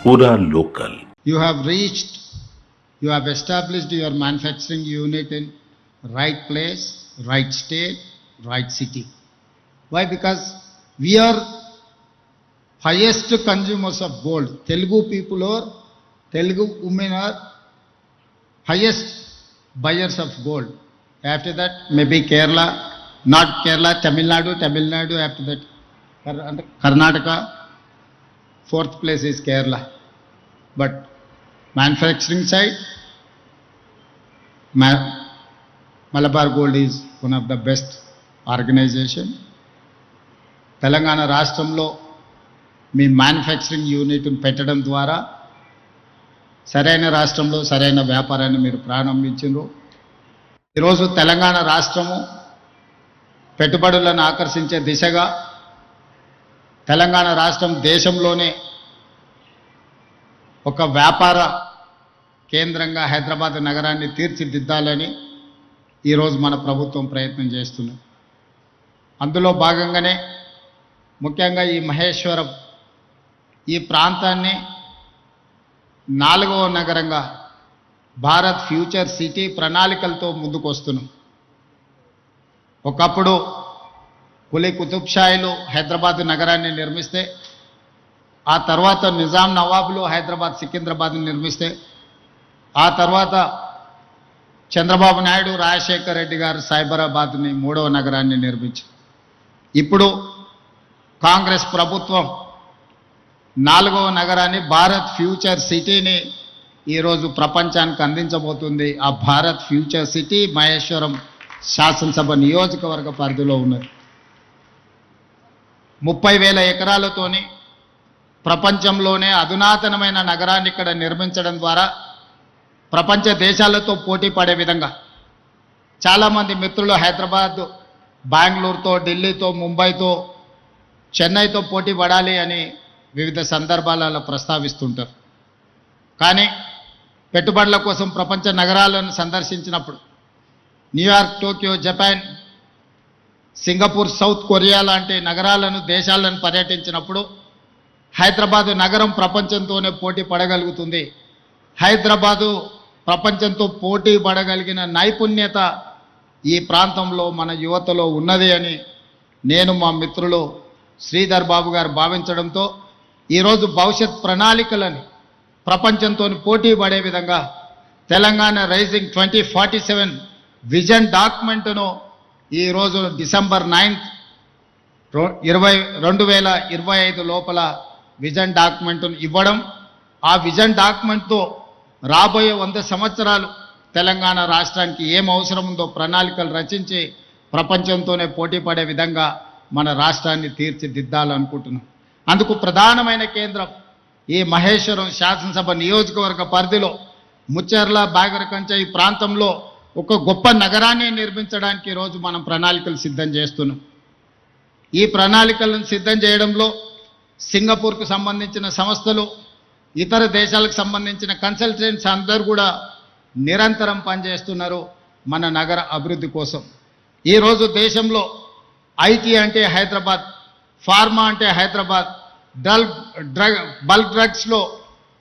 पूरा local. You have reached, you have established your manufacturing unit in right place, right state, right city. Why? Because we are highest consumers of gold. Telugu people or Telugu women are highest buyers of gold. After that, maybe Kerala, not Kerala, Tamil Nadu, after that Karnataka, fourth place is Kerala. But manufacturing side, Malabar Gold is one of the best organization. Telangana రాష్ట్రంలో మీ manufacturing యూనిట్ను పెట్టడం ద్వారా సరైన రాష్ట్రంలో సరైన వ్యాపారాన్ని మీరు ప్రారంభించారు. ఈరోజు తెలంగాణ రాష్ట్రము పెట్టుబడులను ఆకర్షించే దిశగా తెలంగాణ రాష్ట్రం దేశంలోనే ఒక వ్యాపార కేంద్రంగా హైదరాబాద్ నగరాన్ని తీర్చిదిద్దాలని ఈరోజు మన ప్రభుత్వం ప్రయత్నం చేస్తుంది. అందులో భాగంగానే ముఖ్యంగా ఈ మహేశ్వరం ఈ ప్రాంతాన్ని 4వ నగరంగా భారత్ ఫ్యూచర్ సిటీ ప్రణాళికలతో ముందుకు వస్తున్నాం. ఒకప్పుడు కులీ కుతుబ్ షాయిలు హైదరాబాద్ నగరాన్ని నిర్మిస్తే, ఆ తర్వాత నిజాం నవాబులు హైదరాబాద్ సికింద్రాబాద్ని నిర్మిస్తే, ఆ తర్వాత చంద్రబాబు నాయుడు రాజశేఖర్ రెడ్డి గారు సైబరాబాద్ని 3వ నగరాన్ని నిర్మించారు. ఇప్పుడు కాంగ్రెస్ ప్రభుత్వం 4వ నగరాన్ని భారత్ ఫ్యూచర్ సిటీని ఈరోజు ప్రపంచానికి అందించబోతుంది. ఆ భారత్ ఫ్యూచర్ సిటీ మహేశ్వరం శాసనసభ నియోజకవర్గ పరిధిలో ఉన్నది. 30,000 ఎకరాలతోని ప్రపంచంలోనే అధునాతనమైన నగరాన్ని ఇక్కడ నిర్మించడం ద్వారా ప్రపంచ దేశాలతో పోటీ పడే విధంగా చాలామంది మిత్రులు హైదరాబాద్ బెంగళూరుతో, ఢిల్లీతో, ముంబైతో, చెన్నైతో పోటీ పడాలి అని వివిధ సందర్భాలలో ప్రస్తావిస్తుంటారు. కానీ పెట్టుబడుల కోసం ప్రపంచ నగరాలను సందర్శించినప్పుడు New York, Tokyo, Japan, Singapore, south Korea లాంటి నగరాలను, దేశాలను పర్యటించినప్పుడు హైదరాబాదు నగరం ప్రపంచంతోనే పోటీ పడగలుగుతుంది. హైదరాబాదు ప్రపంచంతో పోటీ పడగలిగిన నైపుణ్యత ఈ ప్రాంతంలో మన యువతలో ఉన్నది అని నేను, మా మిత్రులు శ్రీధర్ బాబు గారు భావించడంతో ఈరోజు భవిష్యత్ ప్రణాళికలను ప్రపంచంతో పోటీ పడే విధంగా తెలంగాణ రైజింగ్ 2047 విజన్ డాక్యుమెంట్ను ఈరోజు డిసెంబర్ 9, 2025 లోపల విజన్ డాక్యుమెంట్ను ఇవ్వడం, ఆ విజన్ డాక్యుమెంట్తో రాబోయే 100 సంవత్సరాలు తెలంగాణ రాష్ట్రానికి ఏం అవసరం ఉందో ప్రణాళికలు రచించి ప్రపంచంతోనే పోటీ పడే విధంగా మన రాష్ట్రాన్ని తీర్చిదిద్దాలనుకుంటున్నాం. అందుకు ప్రధానమైన కేంద్రం ఈ మహేశ్వరం శాసనసభ నియోజకవర్గ పరిధిలో ముచ్చెర్ల, బాగరకంచ ఈ ప్రాంతంలో ఒక గొప్ప నగరాన్ని నిర్మించడానికి ఈరోజు మనం ప్రణాళికలు సిద్ధం చేస్తున్నాం. ఈ ప్రణాళికలను సిద్ధం చేయడంలో సింగపూర్కు సంబంధించిన సంస్థలు, ఇతర దేశాలకు సంబంధించిన కన్సల్టెంట్స్ అందరూ కూడా నిరంతరం పనిచేస్తున్నారు మన నగర అభివృద్ధి కోసం. ఈరోజు దేశంలో ఐటీ అంటే హైదరాబాద్, ఫార్మా అంటే హైదరాబాద్, బల్క్ డ్రగ్స్లో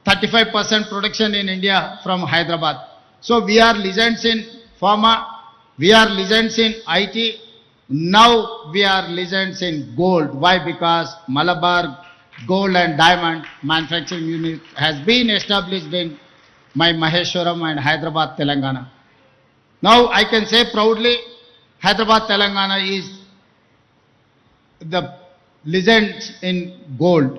35% production in India from Hyderabad. So we are legends in pharma, we are legends in IT, now we are legends in gold. Why? Because Malabar Gold and Diamond Manufacturing Unit has been established in my Maheshwaram and Hyderabad, Telangana. Now I can say proudly, Hyderabad, Telangana is the legend in gold.